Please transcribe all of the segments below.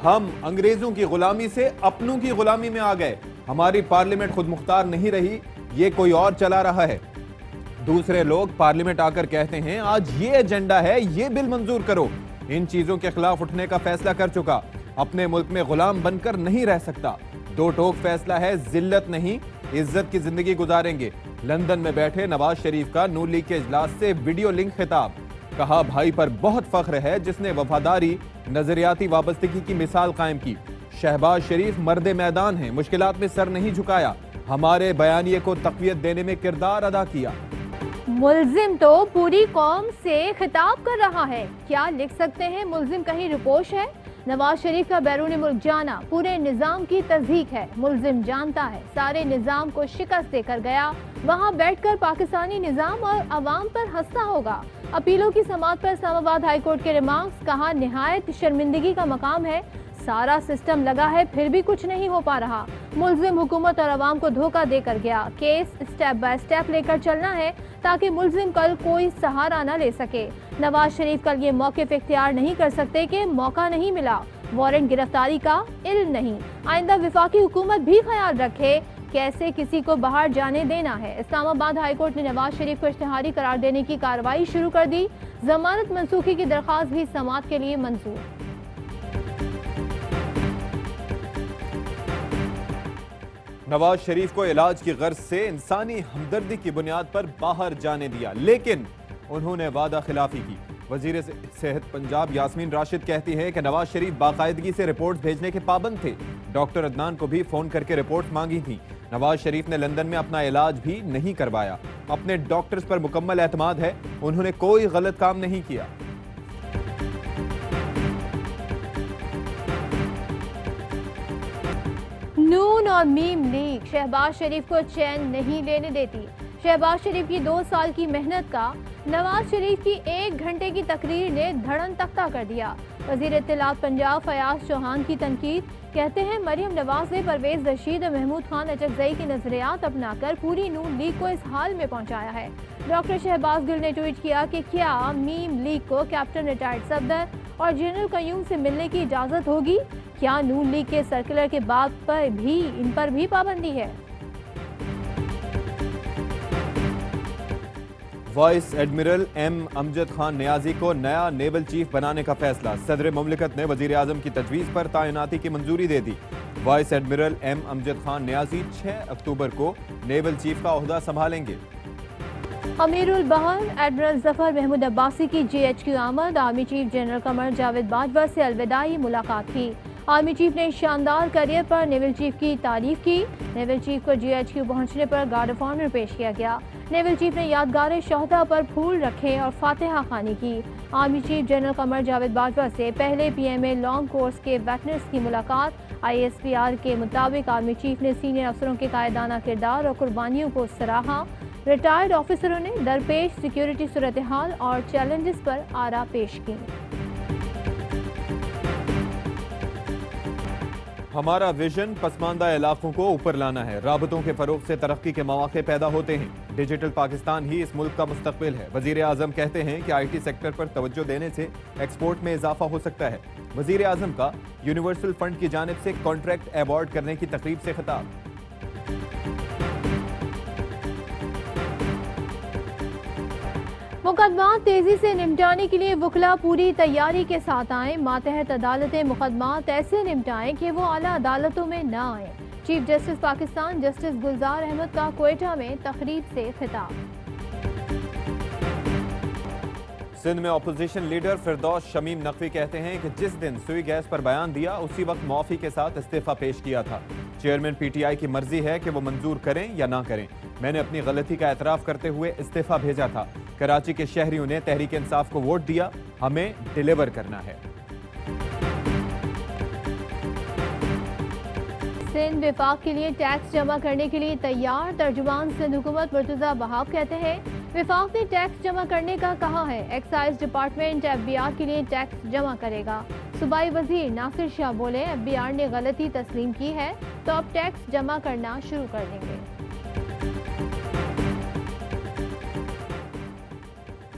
हम अंग्रेजों की गुलामी से अपनों की गुलामी में आ गए। हमारी पार्लियामेंट खुद मुख्तार नहीं रही, ये कोई और चला रहा है। दूसरे लोग पार्लियामेंट आकर कहते हैं आज ये एजेंडा है, ये बिल मंजूर करो। इन चीजों के खिलाफ उठने का फैसला कर चुका, अपने मुल्क में गुलाम बनकर नहीं रह सकता। दो टोक फैसला है, जिल्लत नहीं इज्जत की जिंदगी गुजारेंगे। लंदन में बैठे नवाज शरीफ का नून लीग के इजलास से वीडियो लिंक खिताब। कहा भाई पर बहुत फख्र है जिसने वफादारी नजरियाती वाबस्तगी की मिसाल कायम की। शहबाज शरीफ मर्दे मैदान हैं, मुश्किलात में सर नहीं झुकाया, हमारे बयानिए को तकवीत देने में किरदार अदा किया। मुल्जिम तो पूरी कौम से खिताब कर रहा है, क्या लिख सकते हैं मुल्जिम कहीं रुपोश है? नवाज शरीफ का बैरून मुल्क जाना पूरे निजाम की तस्दीक है। मुल्जिम जानता है सारे निजाम को शिकस्त देकर गया, वहाँ बैठकर पाकिस्तानी निजाम और अवाम पर हंसता होगा। अपीलों की समाअत पर इस्लामाबाद हाई कोर्ट के रिमार्क्स। कहा निहायत शर्मिंदगी का मकाम है, सारा सिस्टम लगा है फिर भी कुछ नहीं हो पा रहा। मुल्जिम हुकूमत और अवाम को धोखा देकर गया। केस स्टेप बाय स्टेप लेकर चलना है ताकि मुल्जिम कल कोई सहारा न ले सके। नवाज शरीफ कल ये मौक़िफ़ इख्तियार नहीं कर सकते कि मौका नहीं मिला, वारंट गिरफ्तारी का इल्म नहीं। आइंदा विफाकी हुकूमत भी ख्याल रखे कैसे किसी को बाहर जाने देना है। इस्लामाबाद हाई कोर्ट ने नवाज शरीफ को इश्तिहारी करार देने की कार्रवाई शुरू कर दी। जमानत मनसूखी की दरख्वास्त भी समाअत के लिए मंजूर। नवाज शरीफ को इलाज की गर्ज से इंसानी हमदर्दी की बुनियाद पर बाहर जाने दिया, लेकिन उन्होंने वादा खिलाफी की। वजीर सेहत पंजाब यास्मीन राशिद कहती हैं कि नवाज शरीफ बाकायदगी से रिपोर्ट भेजने के पाबंद थे। डॉक्टर अदनान को भी फोन करके रिपोर्ट मांगी थी। नवाज शरीफ ने लंदन में अपना इलाज भी नहीं करवाया। अपने डॉक्टर्स पर मुकम्मल एतमाद है, उन्होंने कोई गलत काम नहीं किया। नून और मीम लीग शहबाज शरीफ को चैन नहीं लेने देती। शहबाज शरीफ की 2 साल की मेहनत का नवाज शरीफ की 1 घंटे की तकरीर ने धड़न तख्ता कर दिया। वजीर इत्तलात पंजाब फयाज चौहान की तनकीद। कहते हैं मरियम नवाज ने परवेज रशीद और महमूद खान अचकजई की नजरियात अपनाकर पूरी नून लीग को इस हाल में पहुंचाया है। डॉक्टर शहबाज गिल ने ट्वीट किया कि क्या मीम लीग को कैप्टन रिटायर्ड सफदर और जनरल कयूम से मिलने की इजाजत होगी? क्या नून लीग के सर्कुलर के बाद पर भी इन पर भी पाबंदी है? Vice admiral M Amjad Khan Niazi को नया नेवल चीफ बनाने का फैसला। सदर मुमलिकत ने वजीर आजम की तजवीज़ पर तैनाती की मंजूरी दे दी। Vice admiral M Amjad Khan Niazi 6 अक्टूबर को नेवल चीफ का ओहदा संभालेंगे। अमीरुल बहर एडमिरल जफर महमूद अब्बासी की GHQ आमद। Army chief general Qamar Javed Bajwa से अलविदाई मुलाकात की। आर्मी चीफ ने शानदार करियर पर नेवल चीफ की तारीफ की। नेवल चीफ को GHQ पहुंचने पर गार्ड ऑफ ऑनर पेश किया गया। नेवल चीफ ने यादगार शोहदा पर फूल रखे और फातिहा खानी की। Army chief general Qamar Javed Bajwa से पहले PMA लॉन्ग कोर्स के वेटनर्स की मुलाकात। ISPR के मुताबिक आर्मी चीफ ने सीनियर अफसरों के कायदाना किरदार और कुर्बानियों को सराहा। रिटायर्ड ऑफिसरों ने दरपेश सिक्योरिटी सूरत हाल और चैलेंजेस पर आरा पेश की। हमारा विजन पसमानदा इलाकों को ऊपर लाना है। राबतों के फरोग से तरक्की के मौके पैदा होते हैं। डिजिटल पाकिस्तान ही इस मुल्क का मुस्तकबिल है। वजीर आजम कहते हैं कि IT सेक्टर पर तवज्जो देने से एक्सपोर्ट में इजाफा हो सकता है। वजीर आजम का यूनिवर्सल फंड की जानिब से कॉन्ट्रैक्ट अवार्ड करने की तकरीब से खिताब। मुकदमा तेजी से निपटाने के लिए वकला पूरी तैयारी के साथ आए। मातहत अदालतें मुकदमात ऐसे निपटाएं कि वो आला अदालतों में न आए। चीफ जस्टिस पाकिस्तान जस्टिस गुलजार अहमद का क्वेटा में तकरीब से खिताब। सिंध में अपोजिशन लीडर फिरदौस शमीम नकवी कहते हैं कि जिस दिन सुई गैस पर बयान दिया उसी वक्त मुआफी के साथ इस्तीफा पेश किया था। चेयरमैन PTI की मर्जी है कि वो मंजूर करें या ना करें। मैंने अपनी गलती का एतराफ करते हुए इस्तीफा भेजा था। कराची के शहरियों ने तहरीक इंसाफ को वोट दिया, हमें डिलीवर करना है। सिंध विफाक के लिए टैक्स जमा करने के लिए तैयार। तर्जुमान सिंध हुकूमत मुर्तजा बहाब कहते हैं विफाक ने टैक्स जमा करने का कहा है। एक्साइज डिपार्टमेंट FBR के लिए टैक्स जमा करेगा। सूबाई वजीर नासिर शाह बोले FBR ने गलती तस्लीम की है तो अब टैक्स जमा करना शुरू कर देंगे।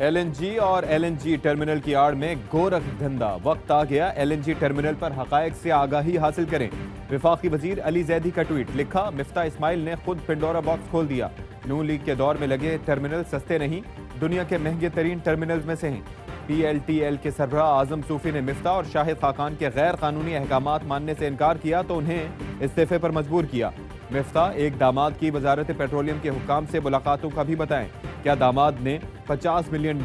एलएनजी और एलएनजी टर्मिनल की आड़ में गोरख धंधा। वक्त आ गया एलएनजी टर्मिनल पर हकायक से आगाही हासिल करें। वफाकी वजीर अली जैदी का ट्वीट लिखा, मिफ्ता इस्माइल ने खुद पिंडोरा बॉक्स खोल दिया। नून लीग के दौर में लगे टर्मिनल सस्ते नहीं, दुनिया के महंगे तरीन टर्मिनल में से हैं। PLTL के सरबराह आजम सूफी ने मिफ्ता और शाहिद खाकान के गैर कानूनी अहकामात मानने से इनकार किया तो उन्हें इस्तीफे पर मजबूर किया। मिफ्ता एक दामाद की वजारत पेट्रोलियम के हुक्काम से मुलाकातों का भी बताएं। क्या दामाद ने $50 मिलियन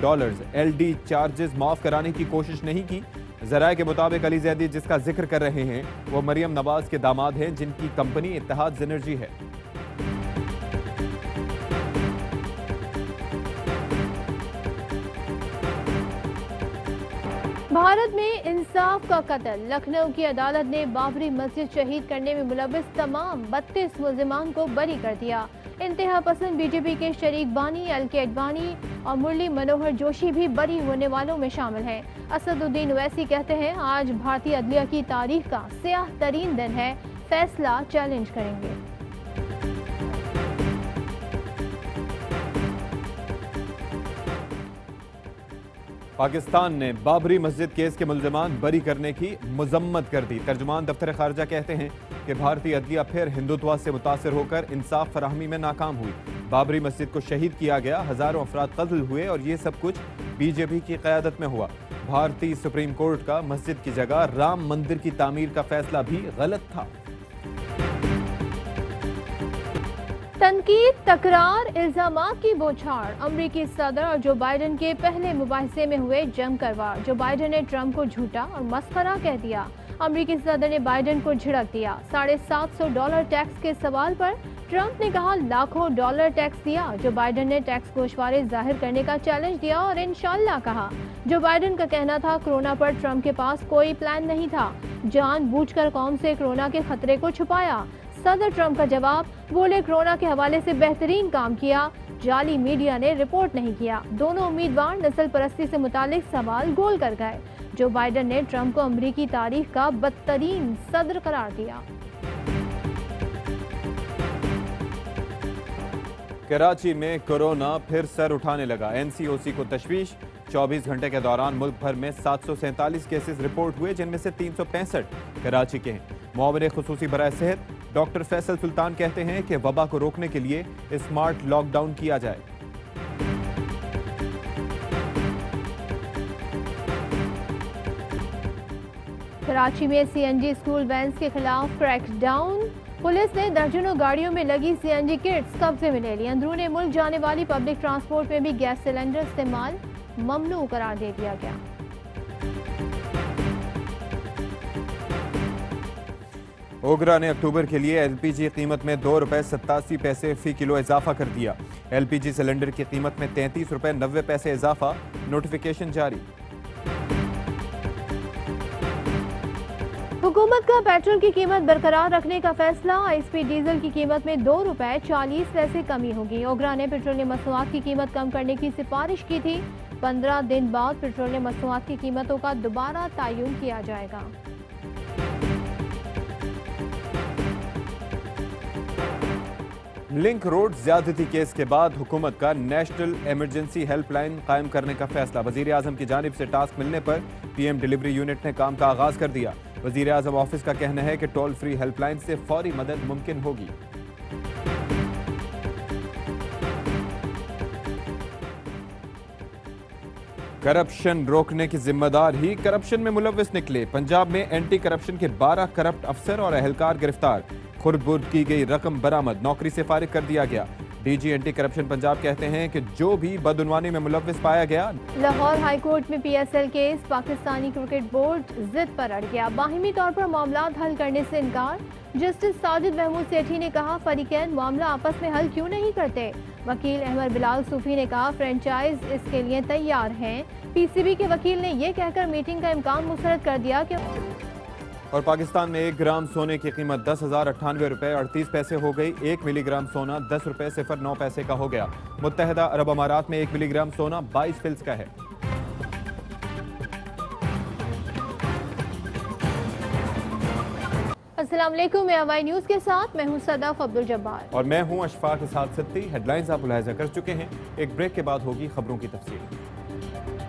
LD चार्जेस माफ कराने की कोशिश नहीं की? जराये के मुताबिक अली जैदी जिसका जिक्र कर रहे हैं वो मरियम नवाज के दामाद हैं, जिनकी कंपनी इत्तेहाद एनर्जी है। भारत में इंसाफ का कत्ल। लखनऊ की अदालत ने बाबरी मस्जिद शहीद करने में मुलव्विस तमाम 32 मुल्जिमान को बरी कर दिया। इंतहा पसंद बीजेपी के शरीक बानी LK अडवाणी और मुरली मनोहर जोशी भी बरी होने वालों में शामिल हैं। असदुद्दीन ओवैसी कहते हैं, आज भारतीय अदलिया की तारीख का स्याह तरीन दिन है, फैसला चैलेंज करेंगे। पाकिस्तान ने बाबरी मस्जिद केस के मुल्जिमान बरी करने की मजम्मत कर दी। तर्जुमान दफ्तर खारजा कहते हैं कि भारतीय अदलिया फिर हिंदुत्व से मुतासिर होकर इंसाफ फराहमी में नाकाम हुई। बाबरी मस्जिद को शहीद किया गया, हजारों अफराद कत्ल हुए और ये सब कुछ बीजेपी की क़यादत में हुआ। भारतीय सुप्रीम कोर्ट का मस्जिद की जगह राम मंदिर की तामीर का फैसला भी गलत था। तनकीद, तकरार, इल्जामात की बौछार। अमरीकी सदर और जो बाइडेन के पहले मुबाहिसे में हुए जमकर वार। जो बाइडेन ने ट्रंप को झूठा और मस्खरा कह दिया। अमरीकी सदर ने बाइडेन को झिड़क दिया। $750 टैक्स के सवाल पर ट्रंप ने कहा लाखों डॉलर टैक्स दिया। जो बाइडेन ने टैक्स गोशवारे जाहिर करने का चैलेंज दिया और इंशाल्लाह कहा। जो बाइडेन का कहना था कोरोना पर ट्रंप के पास कोई प्लान नहीं था, जानबूझकर कौम से कोरोना के खतरे को छुपाया। सदर ट्रंप का जवाब, बोले कोरोना के हवाले से बेहतरीन काम किया, जाली मीडिया ने रिपोर्ट नहीं किया। दोनों उम्मीदवार नस्ल परस्ती से मुतालिक सवाल गोल कर गए। जो बाइडेन ने ट्रंप को अमरीकी तारीख का बदतरीन सदर करार दिया। कराची में कोरोना फिर सर उठाने लगा। NCOC को तशवीश। 24 घंटे के दौरान मुल्क भर में 747 केसेस रिपोर्ट हुए, जिनमें से 365 कराची के हैं। मुआविन खुसूसी बराए सेहत डॉक्टर फैसल सुल्तान कहते हैं कि वबा को रोकने के लिए स्मार्ट लॉकडाउन किया जाए। कराची में CNG स्कूल वैन्स के खिलाफ क्रैकडाउन। पुलिस ने दर्जनों गाड़ियों में लगी CNG किट्स कब्जे में ले ली। अंदरूनी मुल्क जाने वाली पब्लिक ट्रांसपोर्ट में भी गैस सिलेंडर इस्तेमाल ममनू करार दे दिया गया। ओगरा ने अक्टूबर के लिए LPG कीमत में ₹2.87 फी किलो इजाफा कर दिया। LPG सिलेंडर की कीमत में ₹33.90 इजाफा, नोटिफिकेशन जारी। हुकूमत का पेट्रोल की कीमत बरकरार रखने का फैसला। ISP डीजल की कीमत में ₹2.40 कमी होगी। ओगरा ने पेट्रोलियम मसनूआत की कीमत कम करने की सिफारिश की थी। 15 दिन बाद पेट्रोलियम मसनूआत की कीमतों का दोबारा तयन किया जाएगा। लिंक रोड ज्यादती केस के बाद हुकूमत का नेशनल इमरजेंसी हेल्पलाइन कायम करने का फैसला। वजीर आजम की जानिब से टास्क मिलने पर PM डिलीवरी यूनिट ने काम का आगाज कर दिया। वजीर आजम ऑफिस का कहना है कि टोल फ्री हेल्पलाइन से फौरी मदद मुमकिन होगी। करप्शन रोकने की जिम्मेदार ही करप्शन में मुलव्विस निकले। पंजाब में एंटी करप्शन के 12 करप्ट अफसर और एहलकार गिरफ्तार। खुर्द-बुर्द की गई रकम बरामद, नौकरी से फारिग कर दिया गया। DG एंटी करप्शन पंजाब कहते हैं कि जो भी बदउनवानी में मुलव्विस पाया गया। लाहौर हाई कोर्ट में PSL case. Pakistani cricket board जिद पर अड़ गया। बाहिमी तौर पर मामला हल करने से इनकार। जस्टिस साजिद महमूद सेठी ने कहा फरीकैन मामला आपस में हल क्यों नहीं करते। वकील अहमद बिलाल सूफी ने कहा फ्रेंचाइज इसके लिए तैयार हैं। PCB के वकील ने यह कहकर मीटिंग का इम्कान मुस्तरद कर दिया कि और पाकिस्तान में 1 ग्राम सोने की कीमत ₹10,098.38 हो गई। 1 मिलीग्राम सोना ₹10.09 का हो गया। मुत्तहदा अरब अमारात में 1 मिलीग्राम सोना 22 फिल्स का है। अस्सलाम वालेकुम, मैं हवाई न्यूज के साथ मैं हूं सदाफ अब्दुल जब्बार और मैं हूं अशफाक के साथ सिद्दी। हेडलाइंस आप मुलाहिजा कर चुके हैं। एक ब्रेक के बाद होगी खबरों की तफसील।